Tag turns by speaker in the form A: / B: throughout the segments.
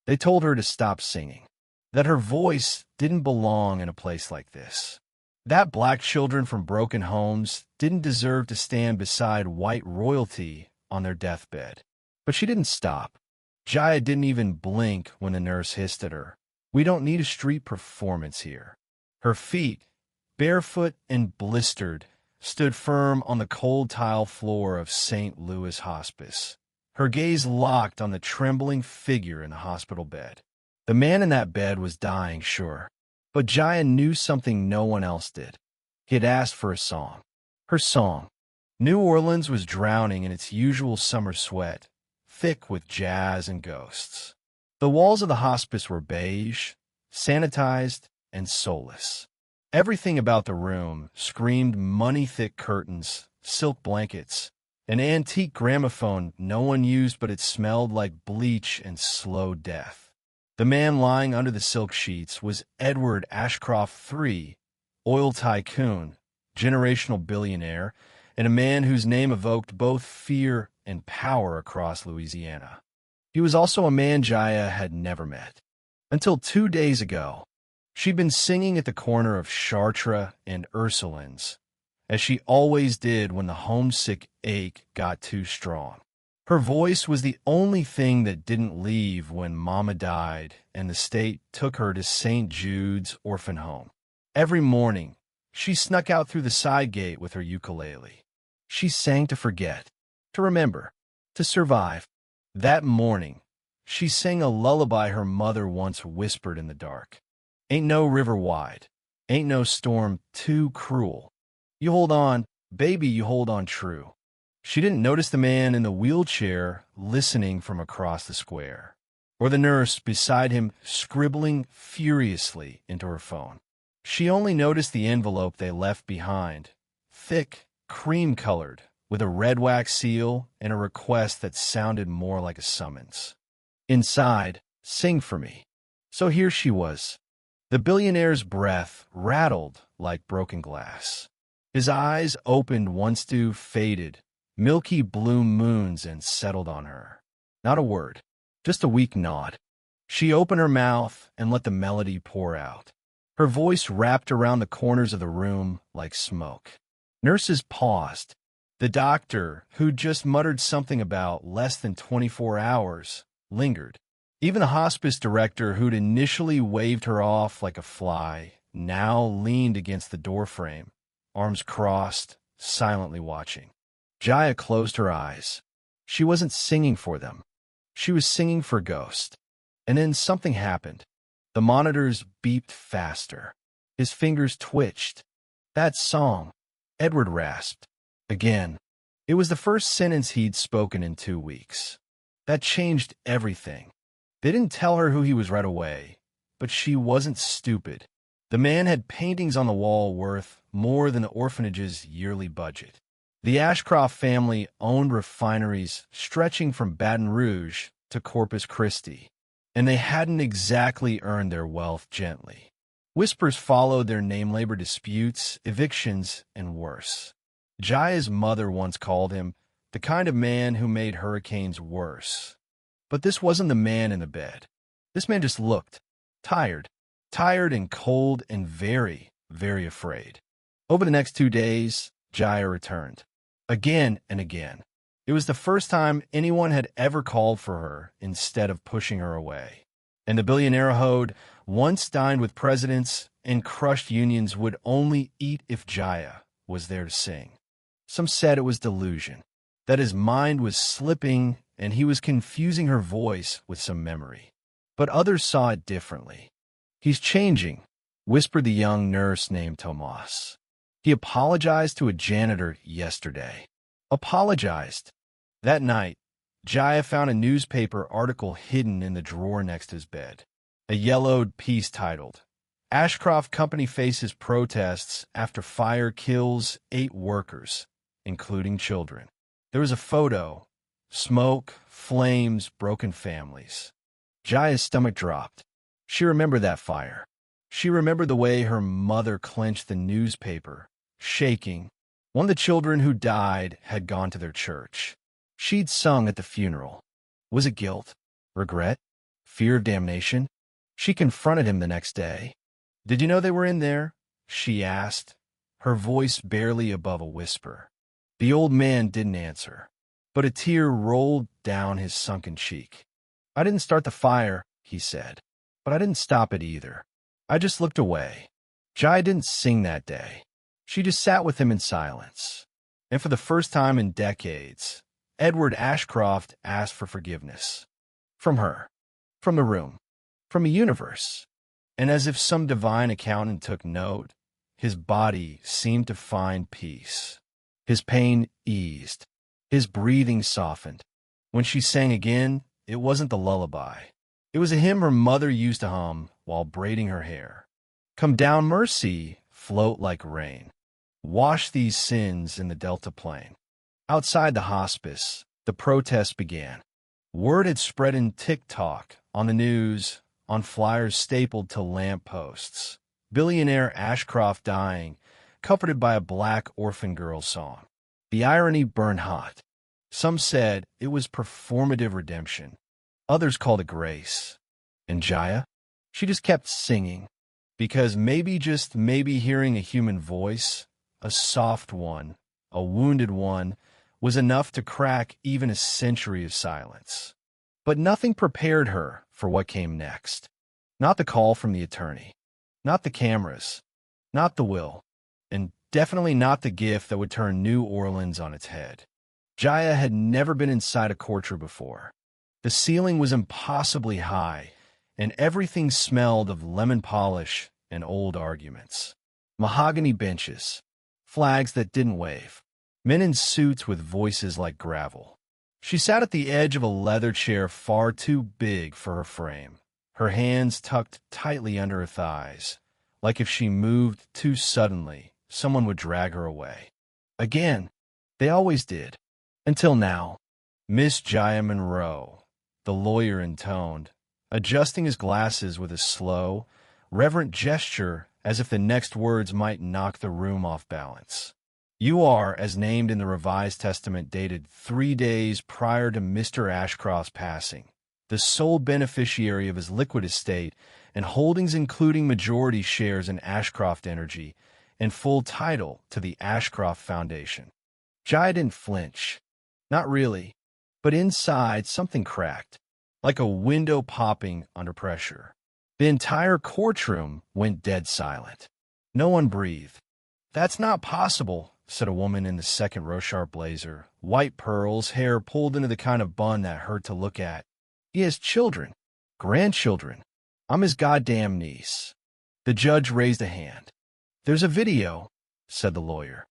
A: They told her to stop singing, that her voice didn't belong in a place like this, that black children from broken homes didn't deserve to stand beside white royalty on their deathbed. But she didn't stop. Jaya didn't even blink when the nurse hissed at her. "We don't need a street performance here." Her feet, barefoot and blistered, stood firm on the cold tile floor of St. Louis Hospice, her gaze locked on the trembling figure in the hospital bed. The man in that bed was dying, sure, but Jaya knew something no one else did. He had asked for a song. Her song. New Orleans was drowning in its usual summer sweat, thick with jazz and ghosts. The walls of the hospice were beige, sanitized, and soulless. Everything about the room screamed money-thick curtains, silk blankets, an antique gramophone no one used, but it smelled like bleach and slow death. The man lying under the silk sheets was Edward Ashcroft III, oil tycoon, generational billionaire, and a man whose name evoked both fear and power across Louisiana. He was also a man Jaya had never met. Until 2 days ago, she'd been singing at the corner of Chartres and Ursulines, as she always did when the homesick ache got too strong. Her voice was the only thing that didn't leave when Mama died and the state took her to St. Jude's Orphan Home. Every morning, she snuck out through the side gate with her ukulele. She sang to forget, to remember, to survive. That morning, she sang a lullaby her mother once whispered in the dark. "Ain't no river wide, ain't no storm too cruel. You hold on, baby, you hold on true." She didn't notice the man in the wheelchair listening from across the square, or the nurse beside him scribbling furiously into her phone. She only noticed the envelope they left behind, thick, cream-colored, with a red wax seal and a request that sounded more like a summons. Inside, "Sing for me." So here she was. The billionaire's breath rattled like broken glass. His eyes opened once to faded, milky blue moons and settled on her. Not a word, just a weak nod. She opened her mouth and let the melody pour out. Her voice wrapped around the corners of the room like smoke. Nurses paused. The doctor, who'd just muttered something about less than 24 hours, lingered. Even the hospice director, who'd initially waved her off like a fly, now leaned against the doorframe, arms crossed, silently watching. Jaya closed her eyes. She wasn't singing for them. She was singing for Ghost. And then something happened. The monitors beeped faster. His fingers twitched. "That song," Edward rasped. Again. It was the first sentence he'd spoken in 2 weeks. That changed everything. They didn't tell her who he was right away, but she wasn't stupid. The man had paintings on the wall worth more than the orphanage's yearly budget. The Ashcroft family owned refineries stretching from Baton Rouge to Corpus Christi, and they hadn't exactly earned their wealth gently. Whispers followed their name-labor disputes, evictions, and worse. Jaya's mother once called him the kind of man who made hurricanes worse. But this wasn't the man in the bed. This man just looked tired and cold and very, very afraid. Over the next 2 days, Jaya returned. Again and again. It was the first time anyone had ever called for her instead of pushing her away. And the billionaire who'd once dined with presidents and crushed unions would only eat if Jaya was there to sing. Some said it was delusion, that his mind was slipping and he was confusing her voice with some memory. But others saw it differently. "He's changing," whispered the young nurse named Tomas. "He apologized to a janitor yesterday." Apologized. That night, Jaya found a newspaper article hidden in the drawer next to his bed. A yellowed piece titled, "Ashcroft Company Faces Protests After Fire Kills 8 Workers, Including Children." There was a photo. Smoke, flames, broken families. Jaya's stomach dropped. She remembered that fire. She remembered the way her mother clenched the newspaper, shaking. One of the children who died had gone to their church. She'd sung at the funeral. Was it guilt? Regret? Fear of damnation? She confronted him the next day. "Did you know they were in there?" she asked, her voice barely above a whisper. The old man didn't answer, but a tear rolled down his sunken cheek. "I didn't start the fire," he said, "but I didn't stop it either. I just looked away." Jaya didn't sing that day. She just sat with him in silence. And for the first time in decades, Edward Ashcroft asked for forgiveness. From her. From the room. From the universe. And as if some divine accountant took note, his body seemed to find peace. His pain eased. His breathing softened. When she sang again, it wasn't the lullaby. It was a hymn her mother used to hum while braiding her hair. "Come down, mercy, float like rain. Wash these sins in the Delta Plain." Outside the hospice, the protest began. Word had spread in TikTok, on the news, on flyers stapled to lamp posts. Billionaire Ashcroft dying, comforted by a black orphan girl song. The irony burned hot. Some said it was performative redemption. Others called it grace. And Jaya? She just kept singing. Because maybe, just maybe, hearing a human voice, a soft one, a wounded one, was enough to crack even a century of silence. But nothing prepared her for what came next. Not the call from the attorney. Not the cameras. Not the will. And definitely not the gift that would turn New Orleans on its head. Jaya had never been inside a courtroom before. The ceiling was impossibly high, and everything smelled of lemon polish and old arguments. Mahogany benches, flags that didn't wave, men in suits with voices like gravel. She sat at the edge of a leather chair far too big for her frame, her hands tucked tightly under her thighs, like if she moved too suddenly, someone would drag her away. Again, they always did. Until now. "Miss Jaya Monroe," the lawyer intoned, adjusting his glasses with a slow, reverent gesture as if the next words might knock the room off balance. "You are, as named in the Revised Testament dated 3 days prior to Mr. Ashcroft's passing, the sole beneficiary of his liquid estate and holdings including majority shares in Ashcroft Energy and full title to the Ashcroft Foundation." Jaya didn't flinch. Not really. But inside, something cracked, like a window popping under pressure. The entire courtroom went dead silent. No one breathed. "That's not possible," said a woman in the second row sharp blazer, white pearls, hair pulled into the kind of bun that hurt to look at. "He has children, grandchildren. I'm his goddamn niece." The judge raised a hand. "There's a video," said the lawyer.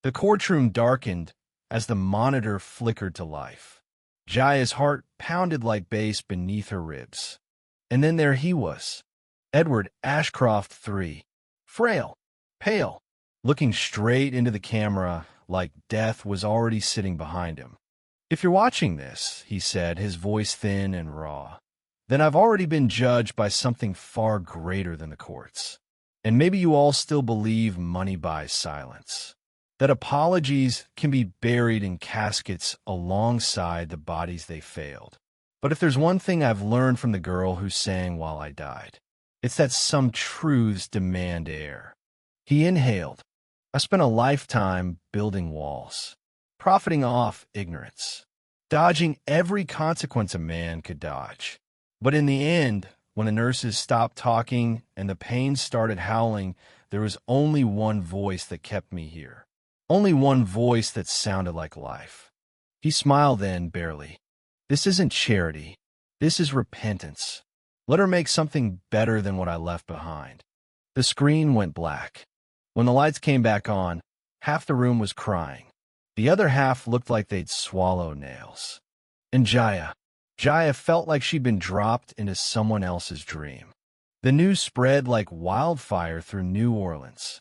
A: The courtroom darkened as the monitor flickered to life. Jaya's heart pounded like bass beneath her ribs. And then there he was, Edward Ashcroft III, frail, pale, looking straight into the camera like death was already sitting behind him. "If you're watching this," he said, his voice thin and raw, "then I've already been judged by something far greater than the courts. And maybe you all still believe money buys silence. That apologies can be buried in caskets alongside the bodies they failed. But if there's one thing I've learned from the girl who sang while I died, it's that some truths demand air." He inhaled. "I spent a lifetime building walls, profiting off ignorance, dodging every consequence a man could dodge. But in the end, when the nurses stopped talking and the pain started howling, there was only one voice that kept me here. Only one voice that sounded like life." He smiled then, barely. "This isn't charity. This is repentance. Let her make something better than what I left behind." The screen went black. When the lights came back on, half the room was crying. The other half looked like they'd swallow nails. And Jaya felt like she'd been dropped into someone else's dream. The news spread like wildfire through New Orleans.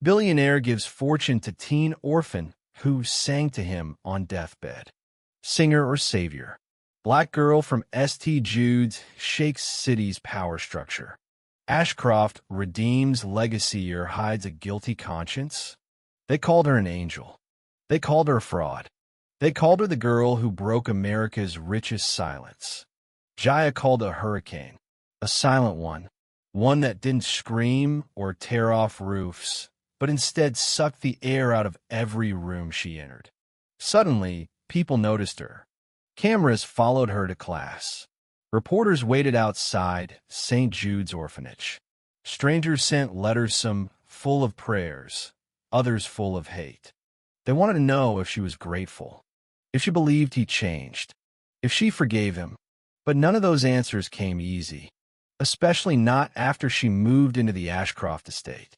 A: Billionaire gives fortune to teen Orphan who sang to him on deathbed. Singer or savior. Black girl from St. Jude's shakes city's power structure. Ashcroft redeems legacy or hides a guilty conscience. They called her an angel. They called her a fraud. They called her the girl who broke America's richest silence. Jaya called a hurricane, a silent one that didn't scream or tear off roofs, but instead sucked the air out of every room she entered. Suddenly, people noticed her. Cameras followed her to class. Reporters waited outside St. Jude's orphanage. Strangers sent letters, some full of prayers, others full of hate. They wanted to know if she was grateful, if she believed he changed, if she forgave him. But none of those answers came easy, especially not after she moved into the Ashcroft estate.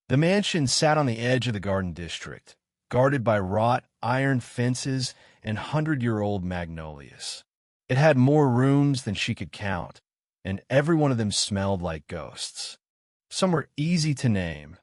A: The mansion sat on the edge of the Garden District, guarded by wrought iron fences and 100-year-old magnolias. It had more rooms than she could count, and every one of them smelled like ghosts. Some were easy to name,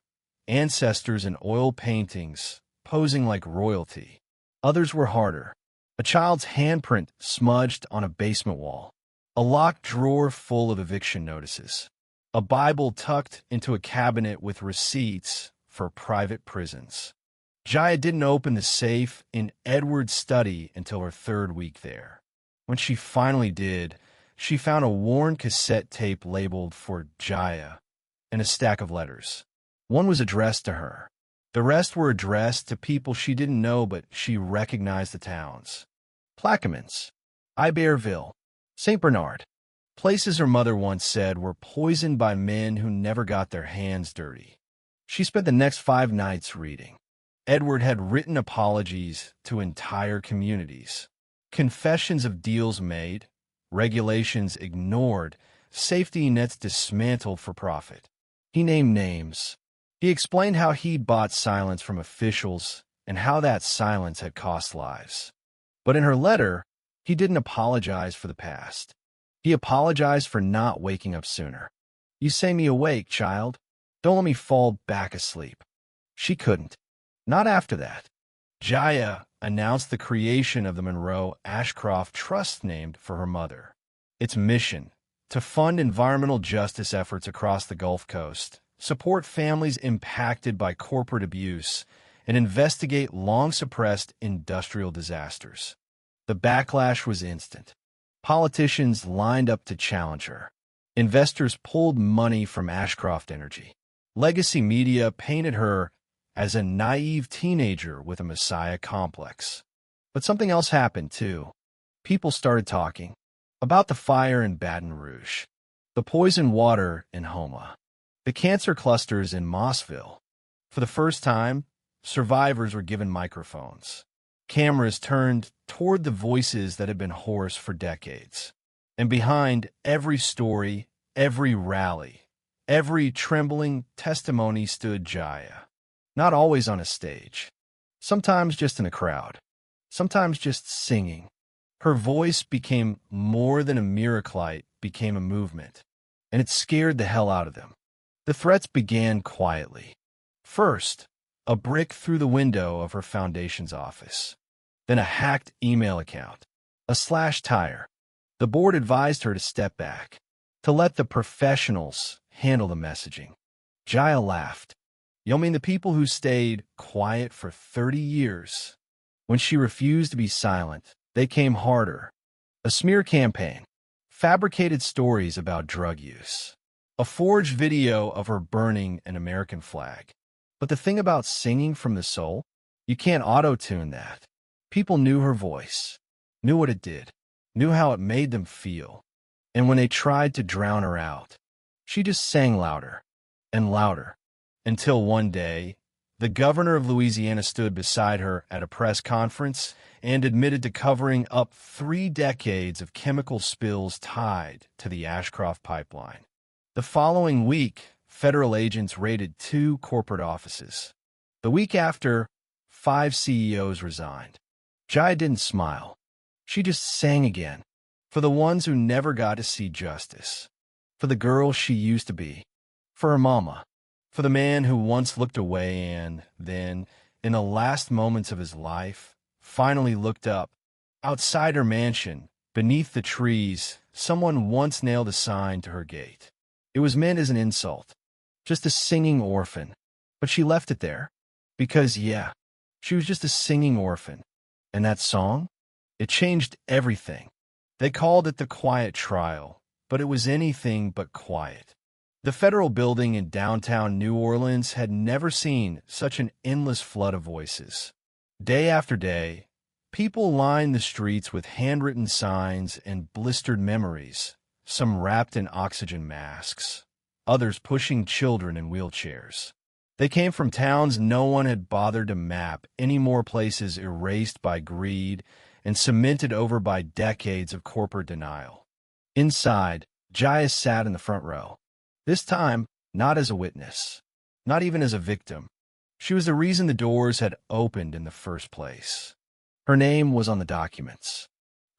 A: ancestors in oil paintings posing like royalty. Others were harder. A child's handprint smudged on a basement wall. A locked drawer full of eviction notices. A Bible tucked into a cabinet with receipts for private prisons. Jaya didn't open the safe in Edward's study until her 3rd week there. When she finally did, she found a worn cassette tape labeled for Jaya and a stack of letters. One was addressed to her. The rest were addressed to people she didn't know, but she recognized the towns. Plaquemines, Iberville, St. Bernard. Places her mother once said were poisoned by men who never got their hands dirty. She spent the next 5 nights reading. Edward had written apologies to entire communities. Confessions of deals made, regulations ignored, safety nets dismantled for profit. He named names. He explained how he'd bought silence from officials and how that silence had cost lives. But in her letter, he didn't apologize for the past. He apologized for not waking up sooner. "You say me awake, child. Don't let me fall back asleep." She couldn't. Not after that. Jaya announced the creation of the Monroe Ashcroft Trust named for her mother. Its mission: to fund environmental justice efforts across the Gulf Coast, support families impacted by corporate abuse, and investigate long-suppressed industrial disasters. The backlash was instant. Politicians lined up to challenge her. Investors pulled money from Ashcroft Energy. Legacy media painted her as a naive teenager with a messiah complex. But something else happened, too. People started talking about the fire in Baton Rouge, the poisoned water in Homa, the cancer clusters in Mossville. For the first time, survivors were given microphones. Cameras turned toward the voices that had been hoarse for decades. And behind every story, every rally, every trembling testimony stood Jaya. Not always on a stage. Sometimes just in a crowd. Sometimes just singing. Her voice became more than a miracle, became a movement. And it scared the hell out of them. The threats began quietly. First, a brick through the window of her foundation's office. Then a hacked email account. A slashed tire. The board advised her to step back, to let the professionals handle the messaging. Jaya laughed. "You'll mean the people who stayed quiet for 30 years. When she refused to be silent, they came harder. A smear campaign. Fabricated stories about drug use. A forged video of her burning an American flag. But the thing about singing from the soul, you can't auto-tune that. People knew her voice, knew what it did, knew how it made them feel. And when they tried to drown her out, she just sang louder and louder, until one day, the governor of Louisiana stood beside her at a press conference and admitted to covering up 3 decades of chemical spills tied to the Ashcroft pipeline. The following week, federal agents raided 2 corporate offices. The week after, 5 CEOs resigned. Jaya didn't smile. She just sang again. For the ones who never got to see justice. For the girl she used to be. For her mama. For the man who once looked away and then, in the last moments of his life, finally looked up. Outside her mansion, beneath the trees, someone once nailed a sign to her gate. It was meant as an insult. Just a singing orphan. But she left it there. Because, yeah, she was just a singing orphan. And that song? It changed everything. They called it the quiet trial, but it was anything but quiet. The federal building in downtown New Orleans had never seen such an endless flood of voices. Day after day, people lined the streets with handwritten signs and blistered memories, some wrapped in oxygen masks, others pushing children in wheelchairs. They came from towns no one had bothered to map, any more places erased by greed and cemented over by decades of corporate denial. Inside, Jaya sat in the front row. This time, not as a witness, not even as a victim. She was the reason the doors had opened in the first place. Her name was on the documents.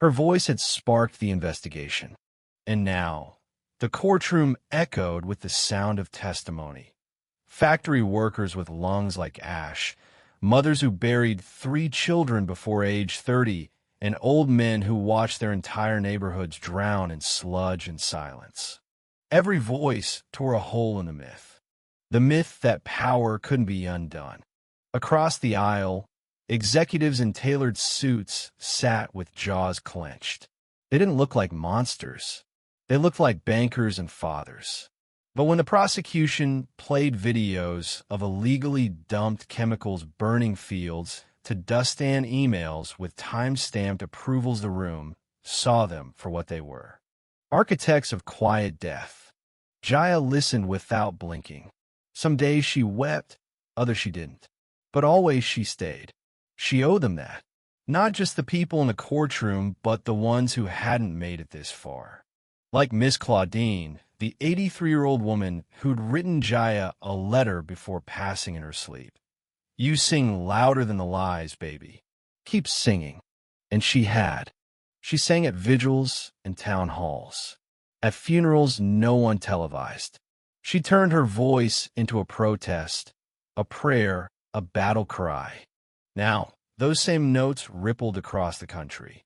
A: Her voice had sparked the investigation. And now, the courtroom echoed with the sound of testimony. Factory workers with lungs like ash, mothers who buried 3 children before age 30, and old men who watched their entire neighborhoods drown in sludge and silence. Every voice tore a hole in the myth that power couldn't be undone. Across the aisle, executives in tailored suits sat with jaws clenched. They didn't look like monsters. They looked like bankers and fathers. But when the prosecution played videos of illegally dumped chemicals burning fields to dust-stand emails with time-stamped approvals, the room saw them for what they were. Architects of quiet death. Jaya listened without blinking. Some days she wept, others she didn't. But always she stayed. She owed them that. Not just the people in the courtroom, but the ones who hadn't made it this far. Like Miss Claudine, the 83-year-old woman who'd written Jaya a letter before passing in her sleep. "You sing louder than the lies, baby. Keep singing." And she had. She sang at vigils and town halls. At funerals no one televised. She turned her voice into a protest, a prayer, a battle cry. Now, those same notes rippled across the country.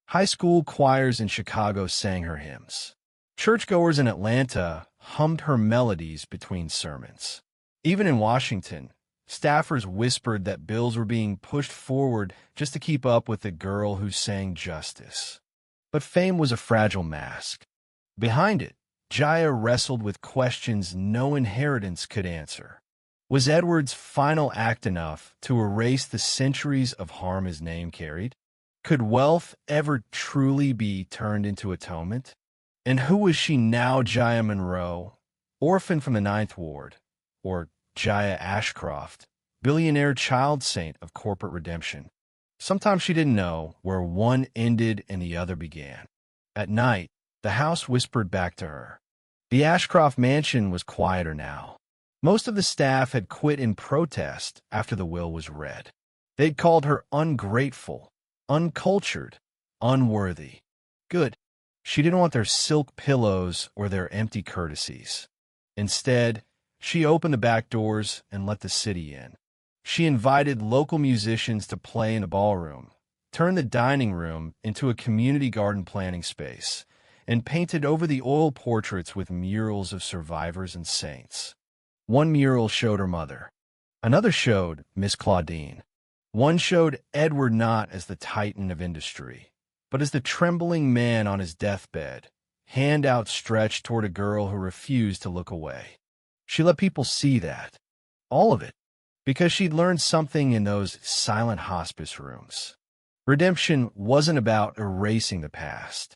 A: High school choirs in Chicago sang her hymns. Churchgoers in Atlanta hummed her melodies between sermons. Even in Washington, staffers whispered that bills were being pushed forward just to keep up with the girl who sang justice. But fame was a fragile mask. Behind it, Jaya wrestled with questions no inheritance could answer. Was Edward's final act enough to erase the centuries of harm his name carried? Could wealth ever truly be turned into atonement? And who was she now, Jaya Monroe, orphan from the Ninth Ward, or Jaya Ashcroft, billionaire child saint of corporate redemption? Sometimes she didn't know where one ended and the other began. At night, the house whispered back to her. The Ashcroft mansion was quieter now. Most of the staff had quit in protest after the will was read. They'd called her ungrateful, uncultured, unworthy. Good. She didn't want their silk pillows or their empty courtesies. Instead, she opened the back doors and let the city in. She invited local musicians to play in the ballroom, turned the dining room into a community garden planting space, and painted over the oil portraits with murals of survivors and saints. One mural showed her mother. Another showed Miss Claudine. One showed Edward not as the titan of industry, but as the trembling man on his deathbed, hand outstretched toward a girl who refused to look away. She let people see that. All of it. Because she'd learned something in those silent hospice rooms. Redemption wasn't about erasing the past.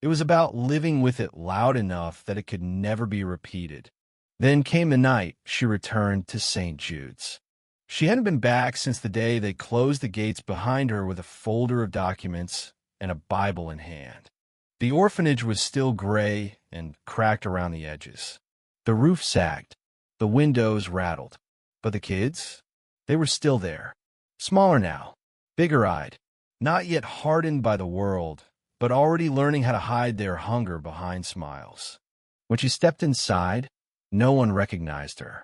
A: It was about living with it loud enough that it could never be repeated. Then came the night she returned to St. Jude's. She hadn't been back since the day they closed the gates behind her with a folder of documents and a Bible in hand. The orphanage was still gray and cracked around the edges. The roof sagged. The windows rattled. But the kids? They were still there. Smaller now, bigger-eyed, not yet hardened by the world, but already learning how to hide their hunger behind smiles. When she stepped inside, no one recognized her.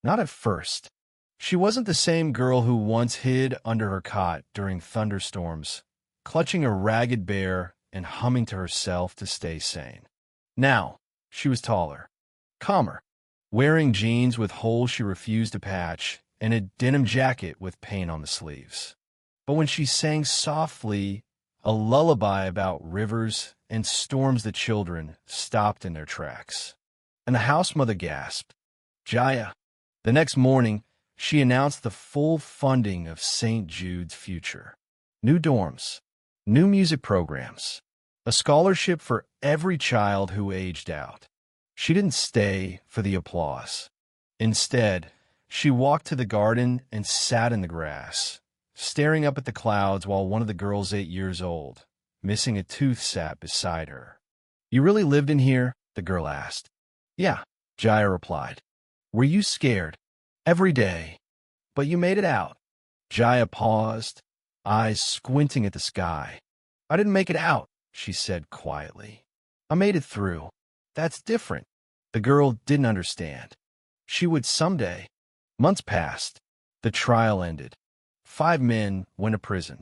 A: Not at first. She wasn't the same girl who once hid under her cot during thunderstorms, clutching a ragged bear and humming to herself to stay sane. Now, she was taller, calmer, wearing jeans with holes she refused to patch and a denim jacket with paint on the sleeves. But when she sang softly a lullaby about rivers and storms the children stopped in their tracks. And the house mother gasped, "Jaya." The next morning, she announced the full funding of St. Jude's future. New dorms, new music programs, a scholarship for every child who aged out. She didn't stay for the applause. Instead, she walked to the garden and sat in the grass, staring up at the clouds while one of the girls 8 years old, missing a tooth, sat beside her. "You really lived in here?" the girl asked. "Yeah," Jaya replied. "Were you scared?" "Every day. But you made it out." Jaya paused, eyes squinting at the sky. "I didn't make it out," she said quietly. "I made it through." "That's different." The girl didn't understand. She would someday. Months passed. The trial ended. 5 men went to prison.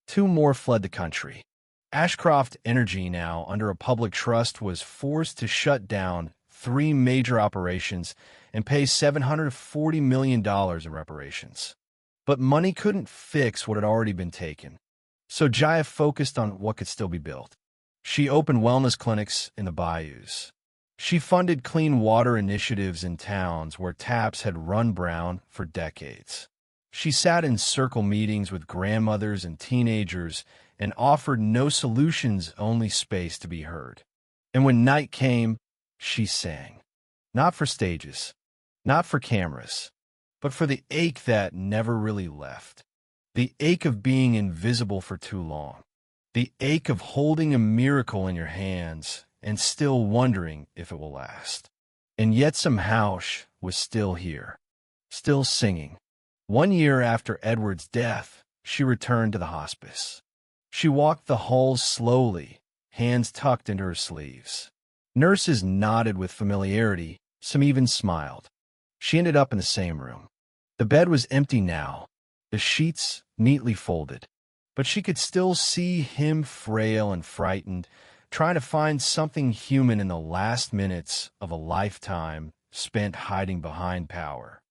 A: 2 more fled the country. Ashcroft Energy, now under a public trust, was forced to shut down 3 major operations and pay $740 million in reparations. But money couldn't fix what had already been taken. So Jaya focused on what could still be built. She opened wellness clinics in the bayous. She funded clean water initiatives in towns where taps had run brown for decades. She sat in circle meetings with grandmothers and teenagers and offered no solutions, only space to be heard. And when night came, she sang. Not for stages, not for cameras, but for the ache that never really left. The ache of being invisible for too long. The ache of holding a miracle in your hands and still wondering if it will last. And yet somehow she was still here, still singing. 1 year after Edward's death, she returned to the hospice. She walked the halls slowly, hands tucked into her sleeves. Nurses nodded with familiarity, some even smiled. She ended up in the same room. The bed was empty now, the sheets neatly folded, but she could still see him, frail and frightened, trying to find something human in the last minutes of a lifetime spent hiding behind power.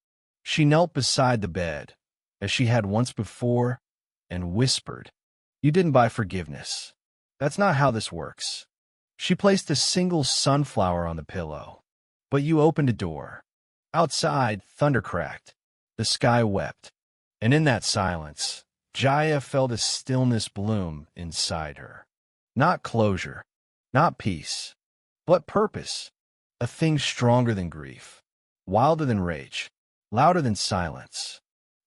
A: She knelt beside the bed, as she had once before, and whispered, "You didn't buy forgiveness. That's not how this works." She placed a single sunflower on the pillow. "But you opened a door." Outside, thunder cracked. The sky wept. And in that silence, Jaya felt a stillness bloom inside her. Not closure, not peace, but purpose. A thing stronger than grief, wilder than rage, louder than silence.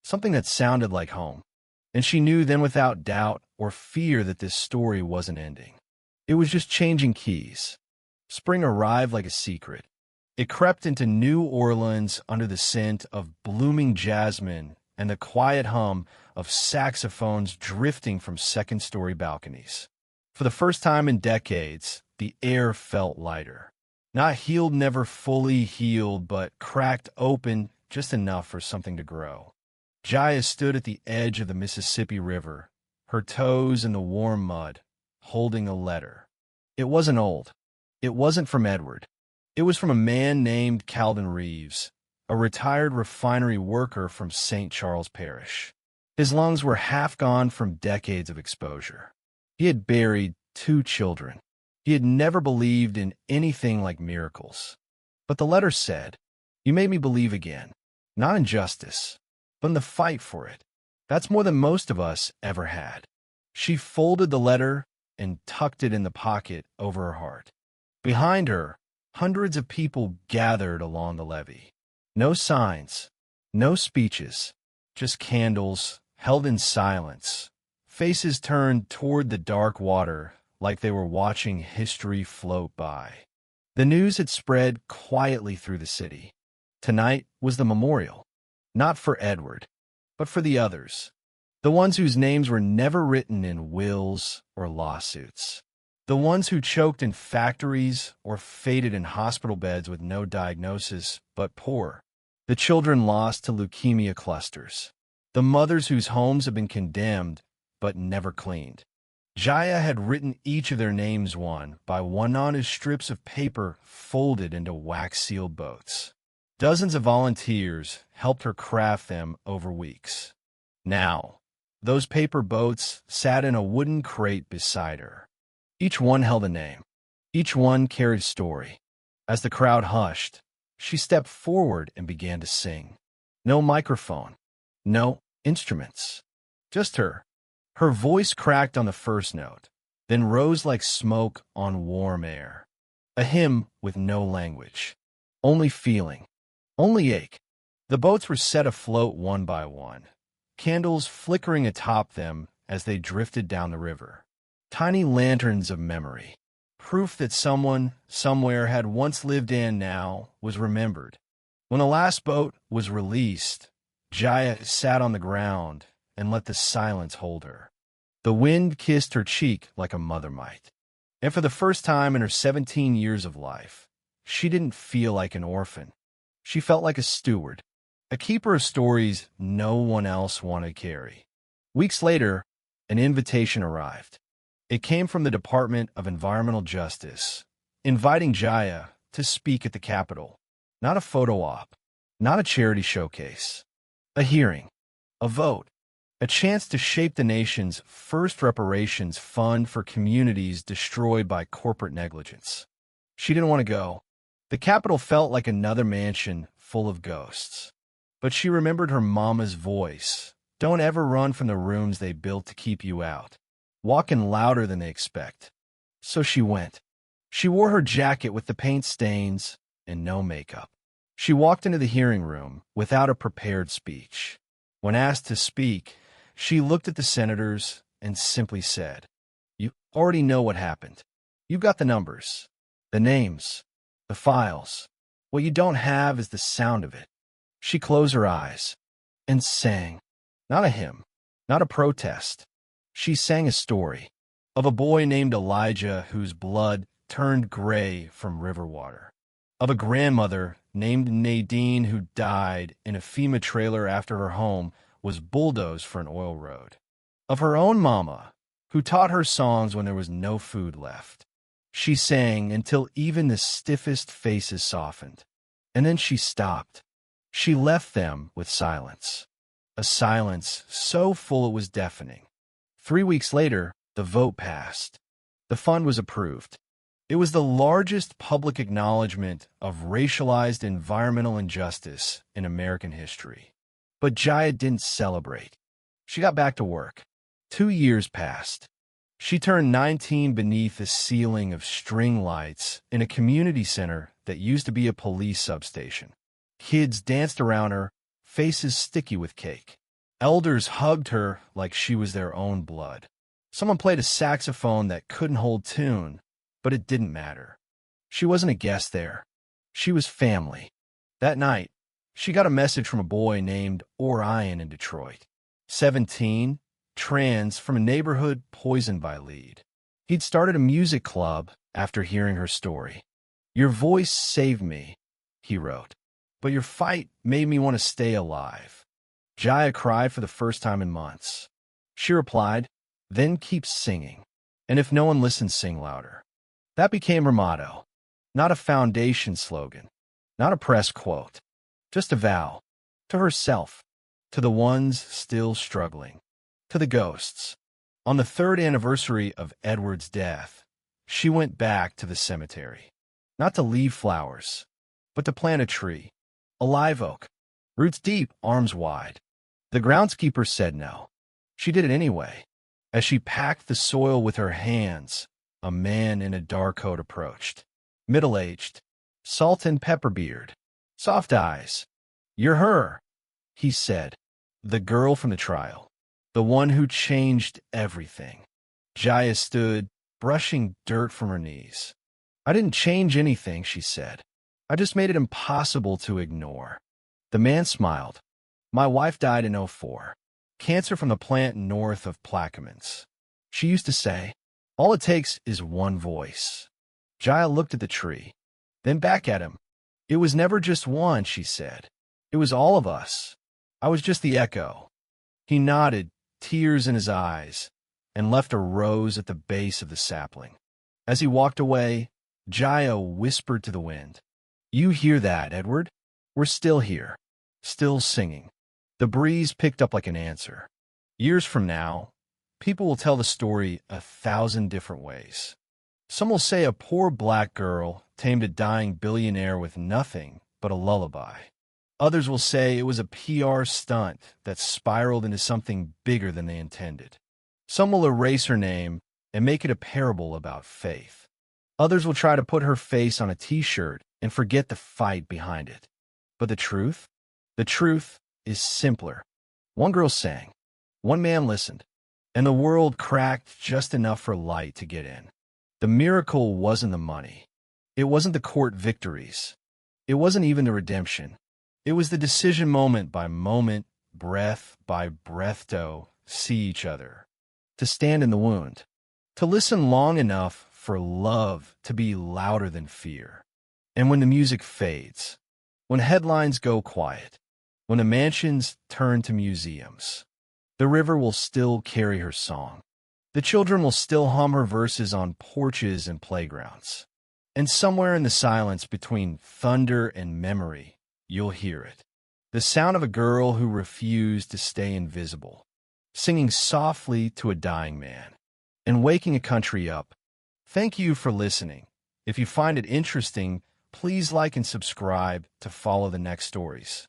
A: Something that sounded like home. And she knew then without doubt or fear that this story wasn't ending. It was just changing keys. Spring arrived like a secret. It crept into New Orleans under the scent of blooming jasmine and the quiet hum of saxophones drifting from second-story balconies. For the first time in decades, the air felt lighter. Not healed, never fully healed, but cracked open just enough for something to grow. Jaya stood at the edge of the Mississippi River, her toes in the warm mud, holding a letter. It wasn't old. It wasn't from Edward. It was from a man named Calvin Reeves, a retired refinery worker from St. Charles Parish. His lungs were half gone from decades of exposure. He had buried 2 children. He had never believed in anything like miracles. But the letter said, "You made me believe again, not in justice, but in the fight for it. That's more than most of us ever had." She folded the letter and tucked it in the pocket over her heart. Behind her, hundreds of people gathered along the levee. No signs, no speeches, just candles held in silence, faces turned toward the dark water like they were watching history float by. The news had spread quietly through the city. Tonight was the memorial, not for Edward, but for the others, the ones whose names were never written in wills or lawsuits. The ones who choked in factories or faded in hospital beds with no diagnosis but poor. The children lost to leukemia clusters. The mothers whose homes had been condemned but never cleaned. Jaya had written each of their names one by one on his strips of paper folded into wax-sealed boats. Dozens of volunteers helped her craft them over weeks. Now, those paper boats sat in a wooden crate beside her. Each one held a name. Each one carried a story. As the crowd hushed, she stepped forward and began to sing. No microphone, no instruments, just her. Her voice cracked on the first note, then rose like smoke on warm air. A hymn with no language, only feeling, only ache. The boats were set afloat one by one, candles flickering atop them as they drifted down the river. Tiny lanterns of memory, proof that someone, somewhere had once lived and now was remembered. When the last boat was released, Jaya sat on the ground and let the silence hold her. The wind kissed her cheek like a mother might. And for the first time in her 17 years of life, she didn't feel like an orphan. She felt like a steward, a keeper of stories no one else wanted to carry. Weeks later, an invitation arrived. It came from the Department of Environmental Justice, inviting Jaya to speak at the Capitol. Not a photo op, not a charity showcase. A hearing, a vote, a chance to shape the nation's first reparations fund for communities destroyed by corporate negligence. She didn't want to go. The Capitol felt like another mansion full of ghosts. But she remembered her mama's voice. Don't ever run from the rooms they built to keep you out. Walk in louder than they expect. So she went. She wore her jacket with the paint stains and no makeup. She walked into the hearing room without a prepared speech. When asked to speak, she looked at the senators and simply said, "You already know what happened. You've got the numbers, the names, the files. What you don't have is the sound of it." She closed her eyes and sang. Not a hymn, not a protest. She sang a story of a boy named Elijah whose blood turned gray from river water, of a grandmother named Nadine who died in a FEMA trailer after her home was bulldozed for an oil road, of her own mama who taught her songs when there was no food left. She sang until even the stiffest faces softened, and then she stopped. She left them with silence, a silence so full it was deafening. 3 weeks later, the vote passed. The fund was approved. It was the largest public acknowledgement of racialized environmental injustice in American history. But Jaya didn't celebrate. She got back to work. 2 years passed. She turned 19 beneath a ceiling of string lights in a community center that used to be a police substation. Kids danced around her, faces sticky with cake. Elders hugged her like she was their own blood. Someone played a saxophone that couldn't hold tune, but it didn't matter. She wasn't a guest there. She was family. That night, she got a message from a boy named Orion in Detroit. 17, trans, from a neighborhood poisoned by lead. He'd started a music club after hearing her story. "Your voice saved me," he wrote, "but your fight made me want to stay alive." Jaya cried for the first time in months. She replied, "Then keep singing. And if no one listens, sing louder." That became her motto. Not a foundation slogan, not a press quote, just a vow. To herself, to the ones still struggling, to the ghosts. On the 3rd anniversary of Edward's death, she went back to the cemetery. Not to leave flowers, but to plant a tree. A live oak, roots deep, arms wide. The groundskeeper said no. She did it anyway. As she packed the soil with her hands, a man in a dark coat approached. Middle-aged, salt and pepper beard, soft eyes. "You're her," he said. "The girl from the trial. The one who changed everything." Jaya stood, brushing dirt from her knees. "I didn't change anything," she said. "I just made it impossible to ignore." The man smiled. "My wife died in '04. Cancer from the plant north of Plaquemines. She used to say, 'All it takes is one voice.'" Jaya looked at the tree, then back at him. "It was never just one," she said. "It was all of us. I was just the echo." He nodded, tears in his eyes, and left a rose at the base of the sapling. As he walked away, Jaya whispered to the wind, "You hear that, Edward? We're still here, still singing." The breeze picked up like an answer. Years from now, people will tell the story 1,000 different ways. Some will say a poor black girl tamed a dying billionaire with nothing but a lullaby. Others will say it was a PR stunt that spiraled into something bigger than they intended. Some will erase her name and make it a parable about faith. Others will try to put her face on a t-shirt and forget the fight behind it. But the truth? The truth is simpler. One girl sang, one man listened, and the world cracked just enough for light to get in. The miracle wasn't the money. It wasn't the court victories. It wasn't even the redemption. It was the decision moment by moment, breath by breath to see each other, to stand in the wound, to listen long enough for love to be louder than fear. And when the music fades, when headlines go quiet, when the mansions turn to museums, the river will still carry her song. The children will still hum her verses on porches and playgrounds. And somewhere in the silence between thunder and memory, you'll hear it. The sound of a girl who refused to stay invisible, singing softly to a dying man, and waking a country up. Thank you for listening. If you find it interesting, please like and subscribe to follow the next stories.